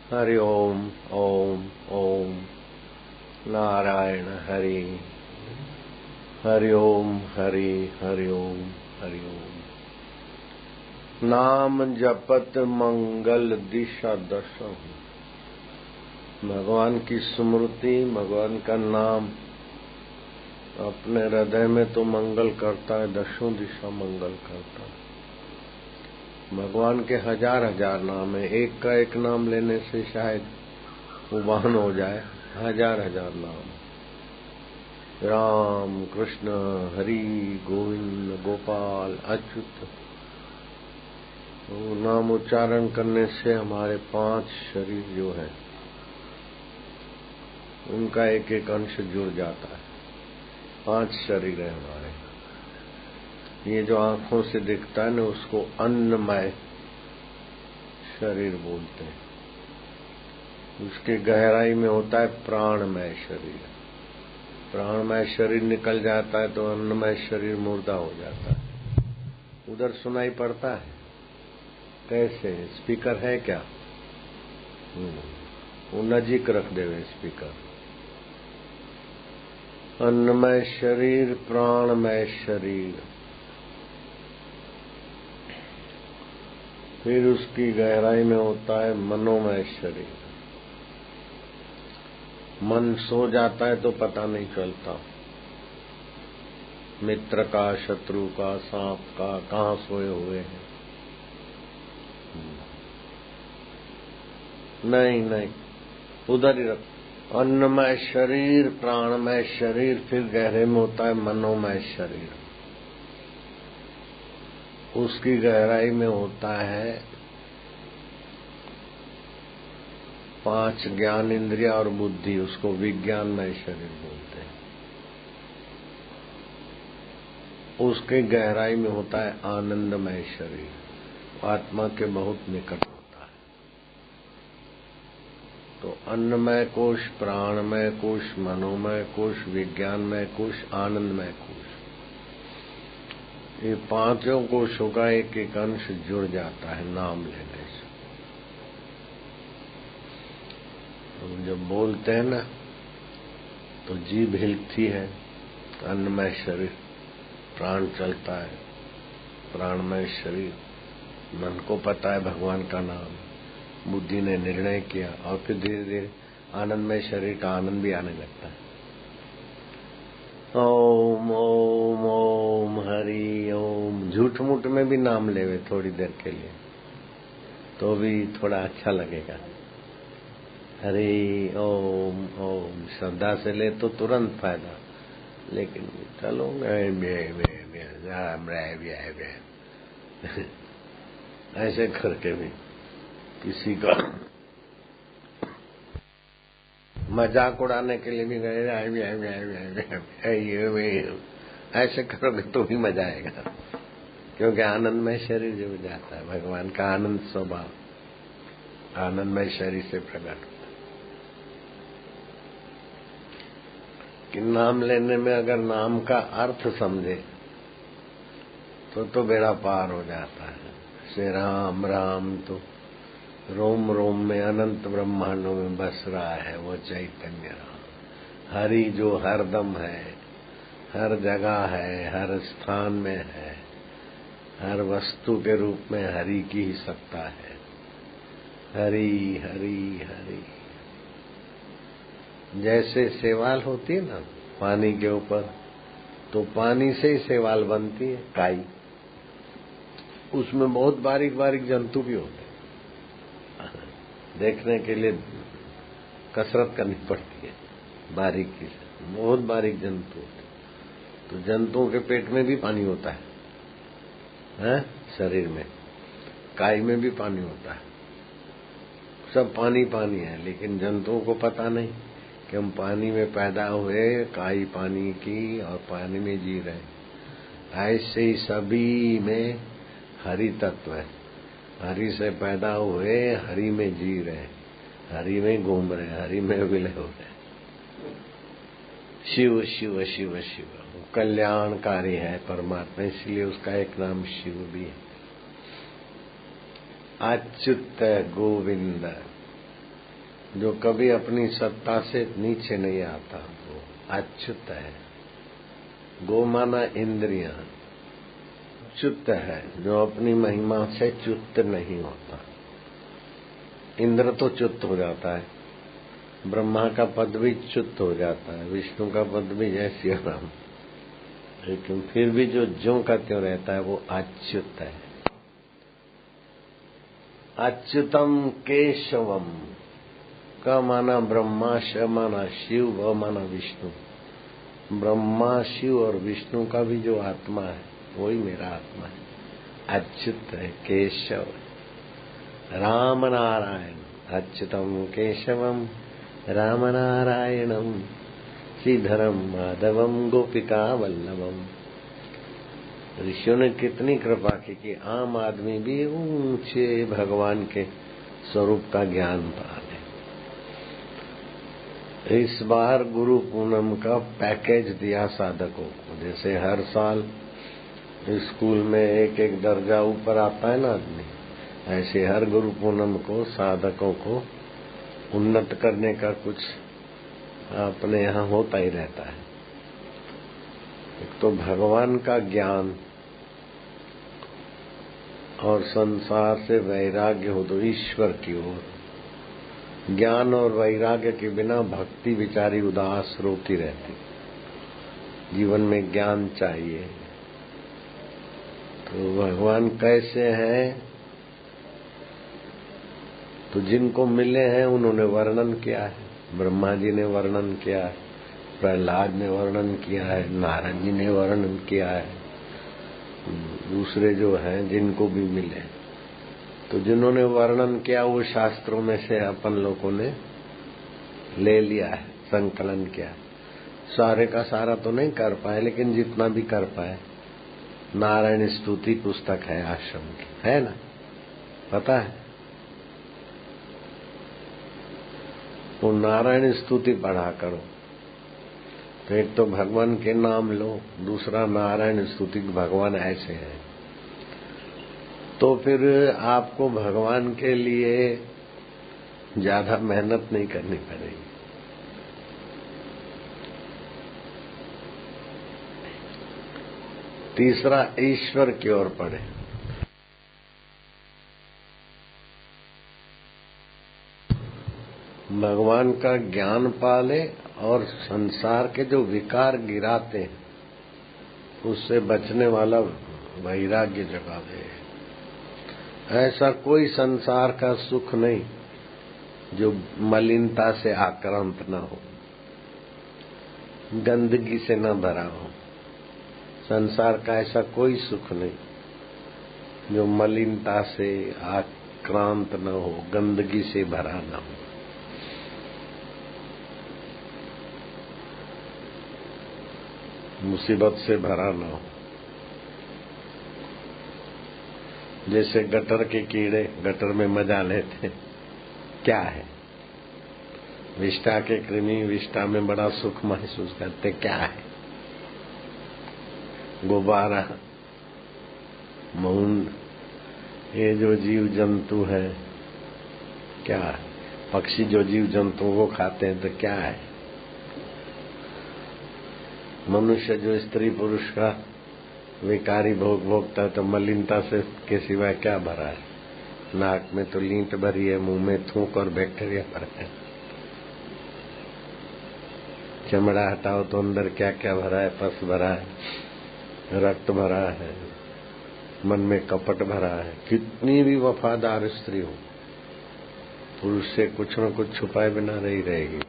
हरि ओम ओम ओम नारायण हरि हरि ओम हरि हरि ओम हरि ओम। नाम जपत मंगल दिशा दशों। भगवान की स्मृति, भगवान का नाम अपने हृदय में तो मंगल करता है, दशों दिशा मंगल करता है। भगवान के हजार हजार नाम है, एक का एक नाम लेने से शायद उबान हो जाए। हजार हजार नाम, राम कृष्ण हरि गोविंद गोपाल अच्युत। तो नाम उच्चारण करने से हमारे 5 शरीर जो है उनका एक एक अंश जुड़ जाता है। 5 शरीर है हमारे। ये जो आंखों से दिखता है ना, उसको अन्नमय शरीर बोलते हैं। उसके गहराई में होता है प्राणमय शरीर। प्राणमय शरीर निकल जाता है तो अन्नमय शरीर मुर्दा हो जाता है। उधर सुनाई पड़ता है कैसे? स्पीकर है क्या? वो नजीक रख देवे स्पीकर। अन्नमय शरीर, प्राणमय शरीर, फिर उसकी गहराई में होता है मनोमय शरीर। मन सो जाता है तो पता नहीं चलता, मित्र का, शत्रु का, सांप का, कहाँ सोए हुए हैं। नहीं, उधर ही रख। अन्नमय शरीर, प्राणमय शरीर, फिर गहरे में होता है मनोमय शरीर। उसकी गहराई में होता है 5 ज्ञान इंद्रिया और बुद्धि, उसको विज्ञानमय शरीर बोलते हैं। उसके गहराई में होता है आनंदमय शरीर, आत्मा के बहुत निकट होता है। तो अन्नमय कोश, प्राणमय कोश, मनोमय कोश, विज्ञानमय कोश, आनंदमय कोश, ये 5 कोशों का एक एक अंश जुड़ जाता है नाम लेने से। हम जब बोलते हैं ना तो जीभ हिलती है, अन्नमय शरीर, प्राण चलता है, प्राणमय शरीर, मन को पता है भगवान का नाम, बुद्धि ने निर्णय किया, और फिर धीरे धीरे आनंदमय शरीर का आनंद भी आने लगता है। ओम ओम ओम हरि ओम। झूठ मूठ में भी नाम लेवे थोड़ी देर के लिए तो भी थोड़ा अच्छा लगेगा। हरि ओम ओम श्रद्धा से ले तो तुरंत फायदा, लेकिन चलो ऐसे करके भी किसी का मजाक उड़ाने के लिए भी गए, ऐसे करोगे तो भी मजा आएगा, क्योंकि आनंदमय शरीर जुड़ जाता है। भगवान का आनंद स्वभाव आनंदमय शरीर से प्रकट होता है। कि नाम लेने में अगर नाम का अर्थ समझे तो बेड़ा पार हो जाता है। श्री राम राम तो रोम रोम में, अनंत ब्रह्मांडों में बस रहा है वो चैतन्य राम। हरि जो हरदम है, हर जगह है, हर स्थान में है, हर वस्तु के रूप में हरि की ही सत्ता है। हरि हरि हरि। जैसे सेवाल होती है ना पानी के ऊपर, तो पानी से ही सेवाल बनती है, काई। उसमें बहुत बारीक बारीक जंतु भी होते हैं, देखने के लिए कसरत करनी पड़ती है, बारीकी से बहुत बारीक जंतु होते हैं। तो जंतुओं के पेट में भी पानी होता है, शरीर में, काई में भी पानी होता है, सब पानी पानी है। लेकिन जंतुओं को पता नहीं कि हम पानी में पैदा हुए, काई पानी की और पानी में जी रहे। ऐसे ही सभी में हरि तत्व है, हरि से पैदा हुए, हरि में जी रहे, हरि में घूम रहे, हरि में विलय हो रहे। शिव शिव शिव शिव कल्याणकारी है परमात्मा, इसलिए उसका एक नाम शिव भी है। अच्युत गोविंद जो कभी अपनी सत्ता से नीचे नहीं आता वो अच्युत है। गो माना इंद्रियां, च्युत है जो अपनी महिमा से च्युत नहीं होता। इंद्र तो च्युत हो जाता है, ब्रह्मा का पद भी च्युत हो जाता है, विष्णु का पद भी जय श्री राम, लेकिन फिर भी जो ज्यों का त्यों रहता है वो अच्युत है। अच्युतम केशवम का माना ब्रह्मा, श माना शिव, व माना विष्णु। ब्रह्मा, शिव और विष्णु का भी जो आत्मा है वही मेरा आत्मा है, अच्युत है, केशव, राम नारायण। अच्युतम केशवम राम नारायणम श्रीधरम माधवम गोपिका वल्लभम। ऋषियों ने कितनी कृपा की कि आम आदमी भी ऊंचे भगवान के स्वरूप का ज्ञान पा ले। इस बार गुरु पूनम का पैकेज दिया साधकों को। जैसे हर साल स्कूल में एक एक दर्जा ऊपर आता है ना आदमी, ऐसे हर गुरु पूनम को साधकों को उन्नत करने का कुछ अपने यहाँ होता ही रहता है। एक तो भगवान का ज्ञान और संसार से वैराग्य हो तो ईश्वर की ओर। ज्ञान और वैराग्य के बिना भक्ति बिचारी उदास रोती रहती। जीवन में ज्ञान चाहिए। तो भगवान कैसे हैं, तो जिनको मिले हैं उन्होंने वर्णन किया है। ब्रह्मा जी ने वर्णन किया है, प्रहलाद ने वर्णन किया है, नारद जी ने वर्णन किया है, दूसरे जो हैं जिनको भी मिले। तो जिन्होंने वर्णन किया वो शास्त्रों में से अपन लोगों ने ले लिया है, संकलन किया। सारे का सारा तो नहीं कर पाए, लेकिन जितना भी कर पाए। नारायण स्तुति पुस्तक है आश्रम की, है ना, पता है? वो नारायण स्तुति पढ़ा करो। तो एक तो भगवान के नाम लो, दूसरा नारायण स्तुति, भगवान ऐसे हैं। तो फिर आपको भगवान के लिए ज्यादा मेहनत नहीं करनी पड़ेगी। तीसरा, ईश्वर की ओर पढ़े। भगवान का ज्ञान पाले और संसार के जो विकार गिराते हैं उससे बचने वाला वैराग्य जगा दे। ऐसा कोई संसार का सुख नहीं जो मलिनता से आक्रांत न हो, गंदगी से न भरा हो। संसार का ऐसा कोई सुख नहीं जो मलिनता से आक्रांत न हो, गंदगी से भरा न हो। मुसीबत से भरा न हो। जैसे गटर के कीड़े गटर में मजा लेते, क्या है? विष्ठा के कृमि विष्ठा में बड़ा सुख महसूस करते, क्या है? गुब्बारा, मूंड, ये जो जीव जंतु है क्या है? पक्षी जो जीव जंतुओं को खाते हैं तो क्या है? मनुष्य जो स्त्री पुरुष का विकारी भोग भोगता है तो मलिनता से के सिवाय क्या भरा है? नाक में तो लींट भरी है, मुंह में थूक और बैक्टीरिया भरा है। चमड़ा हटाओ तो अंदर क्या क्या भरा है? पस भरा है, रक्त भरा है, मन में कपट भरा है। कितनी भी वफादार स्त्री हो, पुरुष से कुछ न कुछ छुपाए बिना नहीं रहेगी।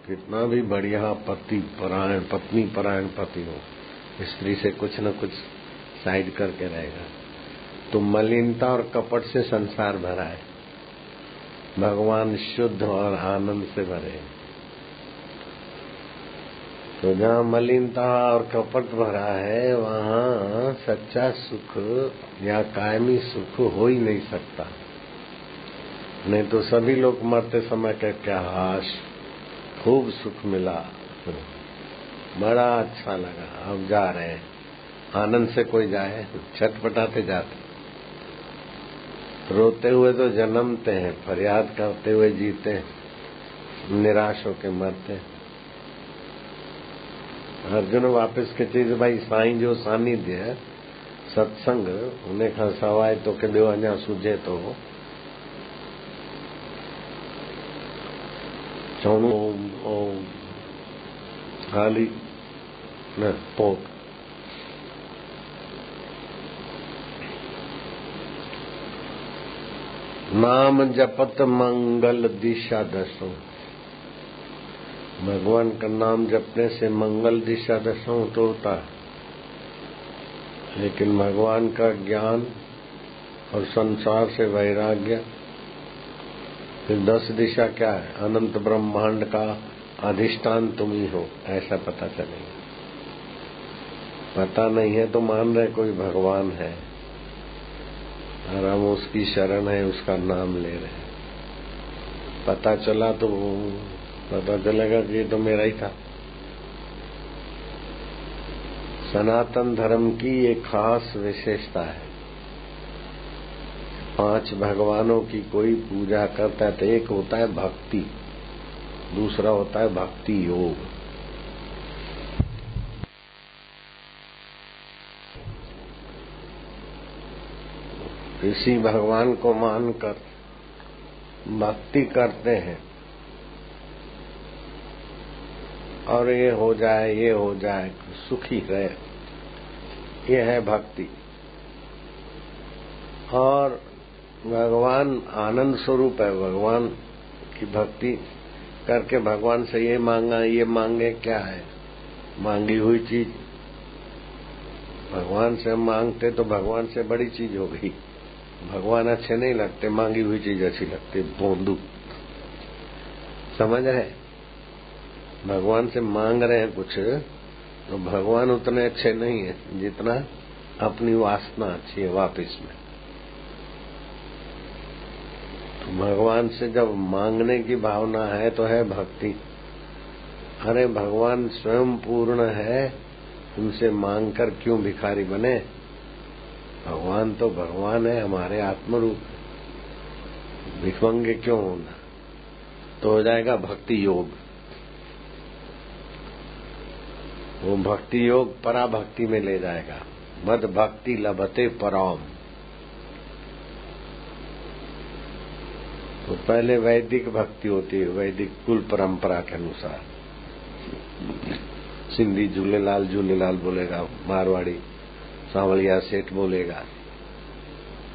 कितना भी बढ़िया पति परायण, पत्नी परायण पति हो, स्त्री से कुछ न कुछ साइड करके रहेगा। तो मलिनता और कपट से संसार भरा है, भगवान शुद्ध और आनंद से भरे। तो जहाँ मलिनता और कपट भरा है वहाँ सच्चा सुख या कायमी सुख हो ही नहीं सकता। नहीं तो सभी लोग मरते समय का क्या हाश, खूब सुख मिला, बड़ा अच्छा लगा, अब जा रहे हैं। आनंद से कोई जाए? छटपटाते जाते। रोते हुए तो जन्मते हैं, फरियाद करते हुए जीते हैं। निराश होके मरते। अर्जुन वापस के चीज भाई साईं जो सानिध्य है सत्संग उन्हें खां सवाइ तो के ॿियो अञा सुझे तो चवणो ओम हाली न पोक नाम जपत मंगल दिशा दसों। भगवान का नाम जपने से मंगल दिशा दसों तो होता है, लेकिन भगवान का ज्ञान और संसार से वैराग्य, फिर 10 दिशा क्या है? अनंत ब्रह्मांड का अधिष्ठान तुम ही हो, ऐसा पता चलेगा। पता नहीं है तो मान रहे कोई भगवान है और हम उसकी शरण है, उसका नाम ले रहे। पता चला तो पता चलेगा कि ये तो मेरा ही था। सनातन धर्म की एक खास विशेषता है, 5 भगवानों की कोई पूजा करता है तो एक होता है भक्ति, दूसरा होता है भक्ति योग। किसी भगवान को मानकर भक्ति करते हैं और ये हो जाए सुखी रहे, ये है भक्ति। और भगवान आनंद स्वरूप है। भगवान की भक्ति करके भगवान से ये मांगा ये मांगे, क्या है? मांगी हुई चीज। भगवान से हम मांगते तो भगवान से बड़ी चीज हो गई। भगवान अच्छे नहीं लगते, मांगी हुई चीज अच्छी लगती। बोंदू समझ रहे? भगवान से मांग रहे हैं कुछ तो भगवान उतने अच्छे नहीं है जितना अपनी वासना अच्छी है वापिस में। तो भगवान से जब मांगने की भावना है तो है भक्ति। अरे भगवान स्वयं पूर्ण है, उनसे मांगकर क्यों भिखारी बने? भगवान तो भगवान है, हमारे आत्मरूप। भिखमंगे क्यों होना? तो हो जाएगा भक्ति योग। वो भक्ति योग पराभक्ति में ले जाएगा। मद भक्ति लभते पराम। तो पहले वैदिक भक्ति होती है, वैदिक कुल परंपरा के अनुसार। सिंधी झूलेलाल झूलेलाल बोलेगा, मारवाड़ी सांवलिया सेठ बोलेगा,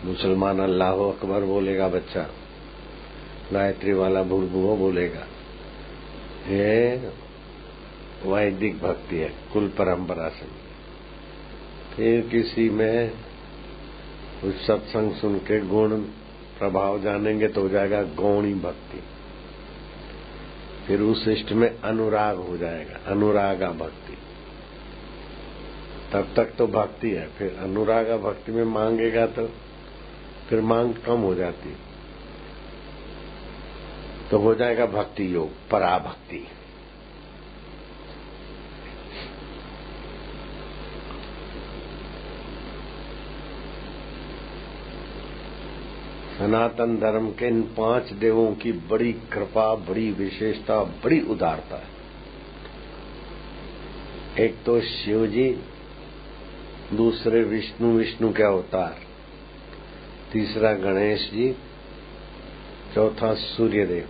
मुसलमान अल्लाह अकबर बोलेगा बच्चा, गायत्री वाला भूलभुओ बोलेगा। ये वैदिक भक्ति है, कुल परंपरा से। फिर किसी में कुछ सत्संग सुन के गुण प्रभाव जानेंगे तो हो जाएगा गौणी भक्ति। फिर उस इष्ट में अनुराग हो जाएगा, अनुरागा भक्ति। तब तक तो भक्ति है, फिर अनुरागा भक्ति में मांगेगा तो फिर मांग कम हो जाती, तो हो जाएगा भक्ति योग, पराभक्ति। सनातन धर्म के इन 5 देवों की बड़ी कृपा, बड़ी विशेषता, बड़ी उदारता है। एक तो शिव जी, दूसरे विष्णु के अवतार, तीसरा गणेश जी, चौथा सूर्यदेव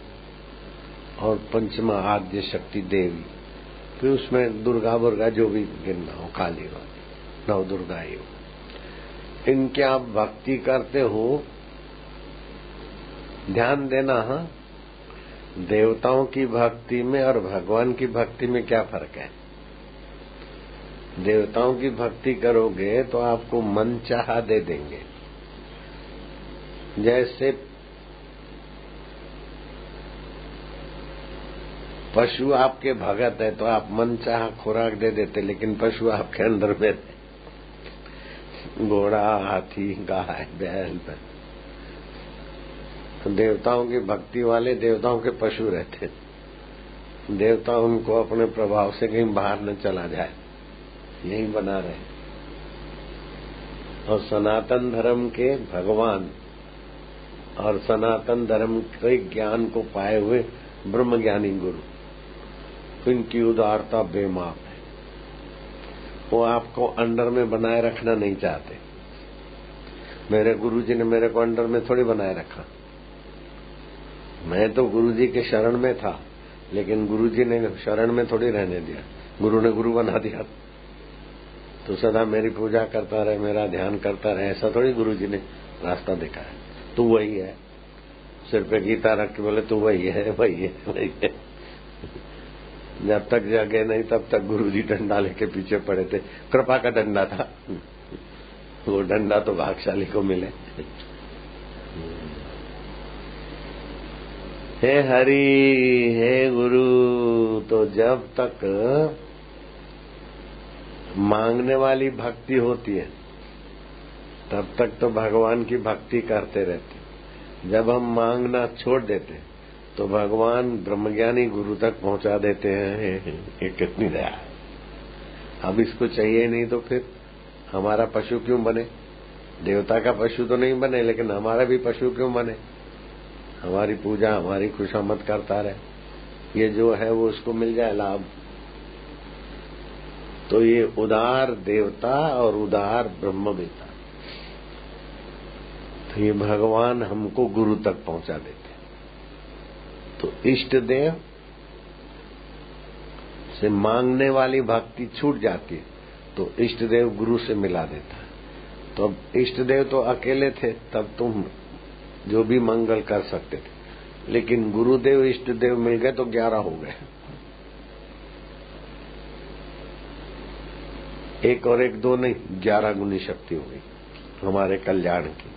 और पंचमा आद्य शक्ति देवी। फिर उसमें दुर्गा बुर्गा जो भी गिनना हो, काली वाली 9 दुर्गा ही हो। इनकी आप भक्ति करते हो, ध्यान देना। हाँ, देवताओं की भक्ति में और भगवान की भक्ति में क्या फर्क है? देवताओं की भक्ति करोगे तो आपको मन चाहा दे देंगे। जैसे पशु आपके भगत है तो आप मन चाहा खुराक दे देते, लेकिन पशु आपके अंदर में घोड़ा, हाथी, गाय, बैल। तो देवताओं की भक्ति वाले देवताओं के पशु रहते, देवता उनको अपने प्रभाव से कहीं बाहर न चला जाए, यही बना रहे। और सनातन धर्म के भगवान और सनातन धर्म के ज्ञान को पाए हुए ब्रह्मज्ञानी गुरु, इनकी उदारता बेमाप है। वो आपको अंडर में बनाए रखना नहीं चाहते। मेरे गुरुजी ने मेरे को अंडर में थोड़ी बनाए रखा। मैं तो गुरुजी के शरण में था, लेकिन गुरुजी ने शरण में थोड़ी रहने दिया। गुरु ने गुरु बना दिया तो सदा मेरी पूजा करता रहे, मेरा ध्यान करता रहे, ऐसा थोड़ी गुरुजी ने रास्ता दिखाया। तू वही है, सिर पे गीता रख के बोले तू वही है, वही है, वही है। जब तक जगे नहीं तब तक गुरुजी डंडा लेके पीछे पड़े थे। कृपा का डंडा था वो डंडा तो भागशाली को मिले। हे हरि, हे गुरु, तो जब तक मांगने वाली भक्ति होती है तब तक तो भगवान की भक्ति करते रहते। जब हम मांगना छोड़ देते तो भगवान ब्रह्मज्ञानी गुरु तक पहुंचा देते हैं। ये कितनी दया है। अब इसको चाहिए नहीं तो फिर हमारा पशु क्यों बने? देवता का पशु तो नहीं बने, लेकिन हमारा भी पशु क्यों बने? हमारी पूजा, हमारी खुशामद करता रहे। ये जो है वो उसको मिल जाए लाभ। तो ये उदार देवता और उदार ब्रह्मवेता, तो ये भगवान हमको गुरु तक पहुंचा देते। तो इष्ट देव से मांगने वाली भक्ति छूट जाती है तो इष्ट देव गुरु से मिला देता है। तो अब इष्ट देव तो अकेले थे, तब तुम जो भी मंगल कर सकते थे, लेकिन गुरुदेव इष्ट देव मिल गए तो 11 हो गए। एक और एक दो नहीं, 11 गुनी शक्ति हो गई हमारे कल्याण की।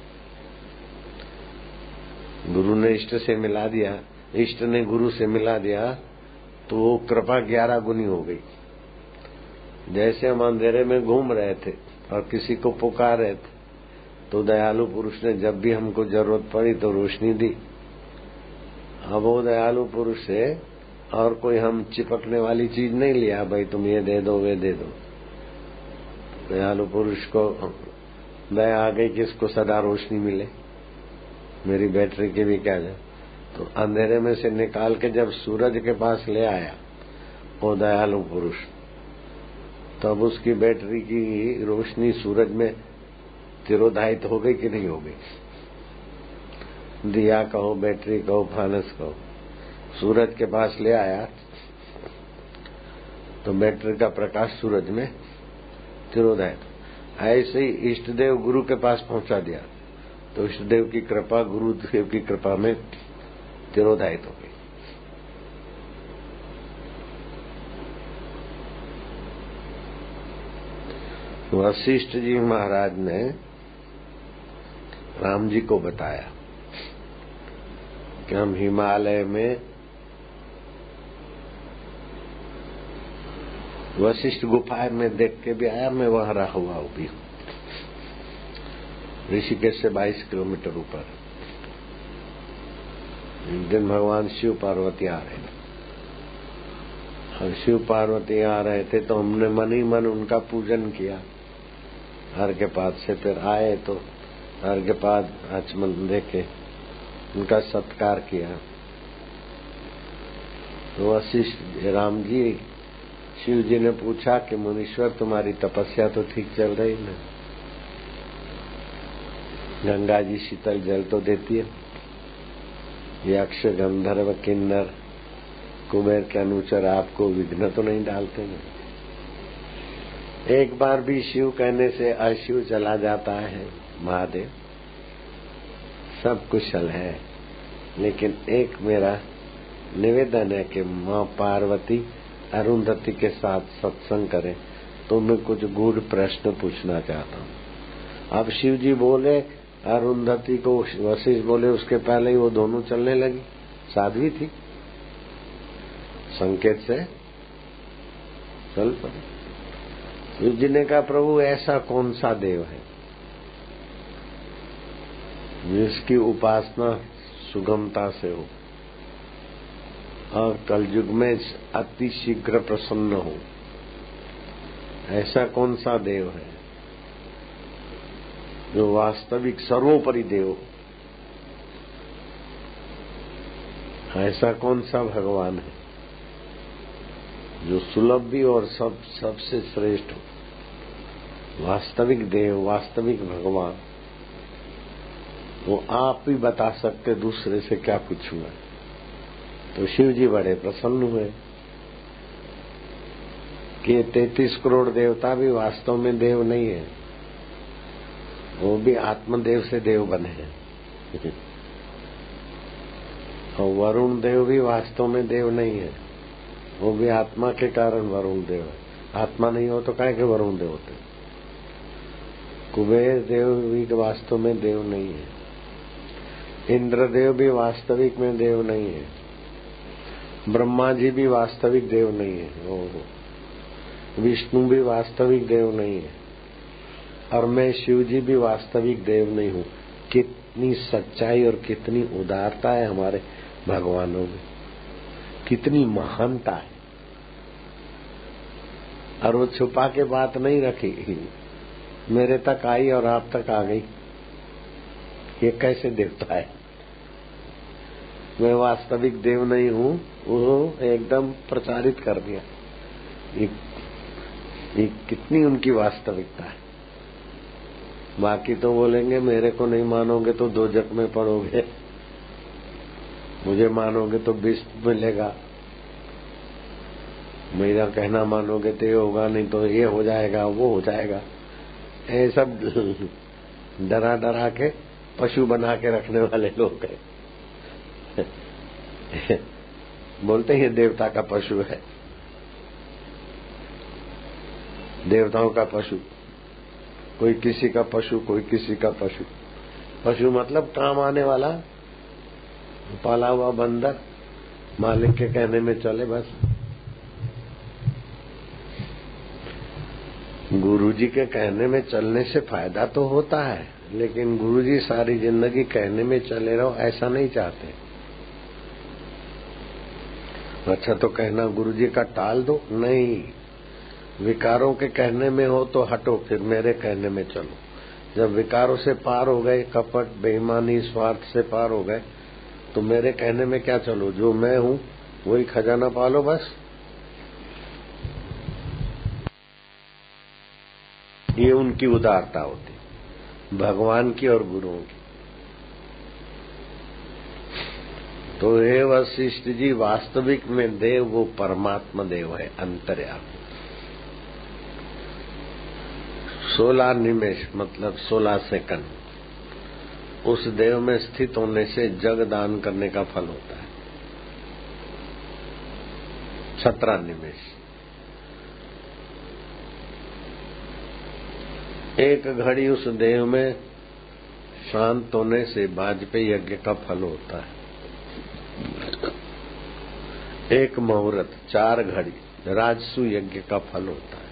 गुरु ने इष्ट से मिला दिया, इष्ट ने गुरु से मिला दिया, तो वो कृपा 11 गुनी हो गई। जैसे हम अंधेरे में घूम रहे थे और किसी को पुकार रहे थे, तो दयालु पुरुष ने जब भी हमको जरूरत पड़ी तो रोशनी दी। अब वो दयालु पुरुष से और कोई हम चिपकने वाली चीज नहीं लिया, भाई तुम ये दे दो, वे दे दो। दयालु पुरुष को दया आ गई कि इसको सदा रोशनी मिले, मेरी बैटरी की भी क्या जाए। तो अंधेरे में से निकाल के जब सूरज के पास ले आया वो दयालु पुरुष, तब उसकी बैटरी की रोशनी सूरज में तिरोधायित हो गई कि नहीं हो गई? दिया कहो, बैटरी कहो, फानस कहो, सूरज के पास ले आया तो बैटरी का प्रकाश सूरज में तिरोधायित। ऐसे ही इष्ट देव गुरु के पास पहुंचा दिया तो इष्ट देव की कृपा गुरुदेव की कृपा में तिरोधायित हो गई। वशिष्ठ जी महाराज ने राम जी को बताया कि हम हिमालय में वशिष्ठ गुफा में देख के भी आया, मैं वहां रहा हुआ भी हूं, ऋषिकेश से 22 किलोमीटर ऊपर। एक दिन भगवान शिव पार्वती आ रहे थे और शिव पार्वती आ रहे थे तो हमने मन ही मन उनका पूजन किया अर्घ्यपाद से। फिर आए तो अर्घ्यपाद आचमन देके उनका सत्कार किया। तो वशिष्ठ राम जी, शिव जी ने पूछा कि मुनीश्वर तुम्हारी तपस्या तो ठीक चल रही ना? गंगा जी शीतल जल तो देती है, यक्ष गंधर्व किन्नर कुबेर के अनुचर आपको विघ्न तो नहीं डालते ना? एक बार भी शिव कहने से अशिव चला जाता है। महादेव सब कुशल है, लेकिन एक मेरा निवेदन है कि माँ पार्वती अरुंधति के साथ सत्संग करें, तो मैं कुछ गूढ़ प्रश्न पूछना चाहता हूँ। अब शिव जी बोले अरुंधति को, वशिष्ठ बोले उसके पहले ही वो दोनों चलने लगी। साध्वी थी, संकेत से चल पड़े। शिव जी ने कहा प्रभु ऐसा कौन सा देव है जिसकी उपासना सुगमता से हो और कलयुग में अति शीघ्र प्रसन्न हो? ऐसा कौन सा देव है जो वास्तविक सर्वोपरि देव हो? ऐसा कौन सा भगवान है जो सुलभ भी और सबसे श्रेष्ठ हो? वास्तविक देव, वास्तविक भगवान, वो आप ही बता सकते, दूसरे से क्या पूछूंगा। तो शिव जी बड़े प्रसन्न हुए कि 33 करोड़ देवता भी वास्तव में देव नहीं है, वो भी आत्मदेव से देव बने हैं। और वरुण देव भी वास्तव में देव नहीं है, वो भी आत्मा के कारण वरुण देव है। आत्मा नहीं हो तो काहे के वरुण देव होते। कुबेर देव भी वास्तव में देव नहीं है। इंद्रदेव भी वास्तविक में देव नहीं है। ब्रह्मा जी भी वास्तविक देव नहीं है। विष्णु भी वास्तविक देव नहीं है। और मैं शिव जी भी वास्तविक देव नहीं हूँ। कितनी सच्चाई और कितनी उदारता है हमारे भगवानों में, कितनी महानता है। और वो छुपा के बात नहीं रखी, मेरे तक आई और आप तक आ गई। ये कैसे देवता है? मैं वास्तविक देव नहीं हूँ, वो एकदम प्रचारित कर दिया। ये कितनी उनकी वास्तविकता है। बाकी तो बोलेंगे मेरे को नहीं मानोगे तो दोजख में पड़ोगे, मुझे मानोगे तो विष मिलेगा, मेरा कहना मानोगे तो ये होगा, नहीं तो ये हो जाएगा, वो हो जाएगा। ये सब डरा डरा के पशु बना के रखने वाले लोग हैं। बोलते हैं देवता का पशु है, देवताओं का पशु। कोई किसी का पशु, कोई किसी का पशु। पशु मतलब काम आने वाला, पाला हुआ बंदर, मालिक के कहने में चले बस। गुरुजी के कहने में चलने से फायदा तो होता है, लेकिन गुरुजी सारी जिंदगी कहने में चले रहो ऐसा नहीं चाहते। अच्छा तो कहना गुरुजी का टाल दो, नहीं। विकारों के कहने में हो तो हटो, फिर मेरे कहने में चलो। जब विकारों से पार हो गए, कपट, बेईमानी, स्वार्थ से पार हो गए, तो मेरे कहने में क्या चलो? जो मैं हूँ वही खजाना पालो बस। ये उनकी उदारता होती, भगवान की और गुरुओं की। तो हे वशिष्ठ जी, वास्तविक में देव वो परमात्मा देव है, अंतर्यामी। 16 निमेष मतलब 16 सेकंड, उस देव में स्थित होने से जग दान करने का फल होता है। 17 निमेष, एक घड़ी उस देव में शांत होने से वाजपेयी यज्ञ का फल होता है। एक मुहूर्त, 4 घड़ी राजसु यज्ञ का फल होता है।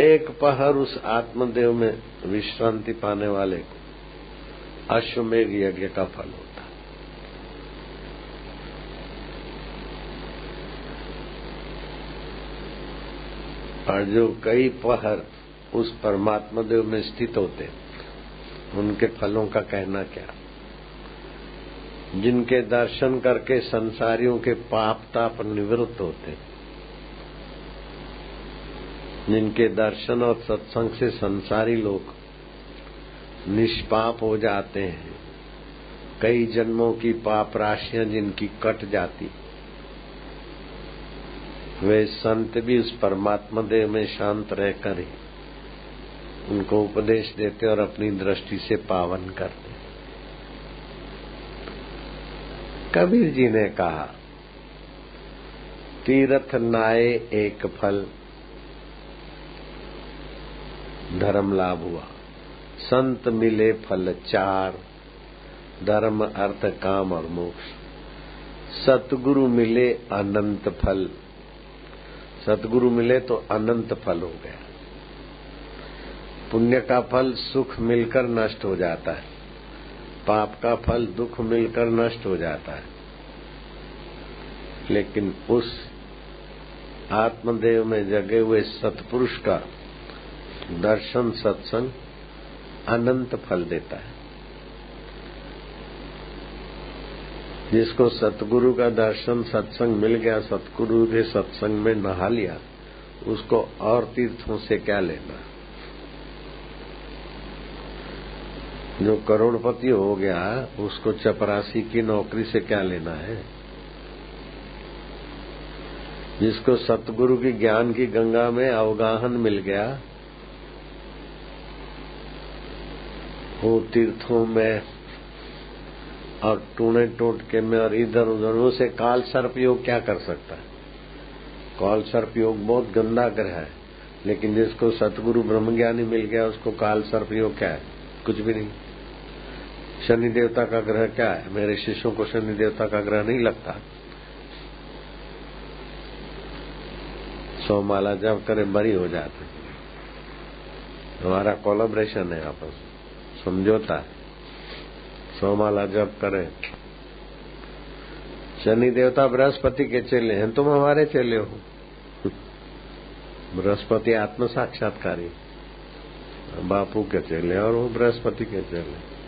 एक पहर उस आत्मदेव में विश्रांति पाने वाले को अश्वमेघ यज्ञ का फल होता है। और जो कई पहर उस परमात्मा देव में स्थित होते, उनके फलों का कहना क्या। जिनके दर्शन करके संसारियों के पाप ताप निवृत्त होते, जिनके दर्शन और सत्संग से संसारी लोग निष्पाप हो जाते हैं, कई जन्मों की पाप राशियां जिनकी कट जाती, वे संत भी उस परमात्मा देव में शांत रहकर ही उनको उपदेश देते और अपनी दृष्टि से पावन करते। कबीर जी ने कहा, तीर्थ नाए एक फल, धर्म लाभ हुआ। संत मिले फल 4, धर्म अर्थ काम और मोक्ष। सतगुरु मिले अनंत फल, सतगुरु मिले तो अनंत फल हो गया। पुण्य का फल सुख मिलकर नष्ट हो जाता है, पाप का फल दुख मिलकर नष्ट हो जाता है, लेकिन उस आत्मदेव में जगे हुए सतपुरुष का दर्शन सत्संग अनंत फल देता है। जिसको सतगुरु का दर्शन सत्संग मिल गया, सतगुरु के सत्संग में नहा लिया, उसको और तीर्थों से क्या लेना। जो करोड़पति हो गया उसको चपरासी की नौकरी से क्या लेना है। जिसको सतगुरु की ज्ञान की गंगा में अवगाहन मिल गया, वो तीर्थों में और टूने टोटके में और इधर उधर, उसे काल सर्प योग क्या कर सकता है। काल सर्प योग बहुत गंदा ग्रह है, लेकिन जिसको सतगुरु ब्रह्मज्ञानी मिल गया उसको काल सर्प योग क्या है, कुछ भी नहीं। शनि देवता का ग्रह क्या है, मेरे शिष्यों को शनि देवता का ग्रह नहीं लगता। 100 माला जब करे बरी हो जाते। हमारा कोलैबोरेशन है, आपस समझौता है। 100 माला जब करे। शनि देवता बृहस्पति के चेले हैं, तुम हमारे चेले हो। बृहस्पति आत्म साक्षात्कारी, बापू के चेले और वो बृहस्पति के चेले।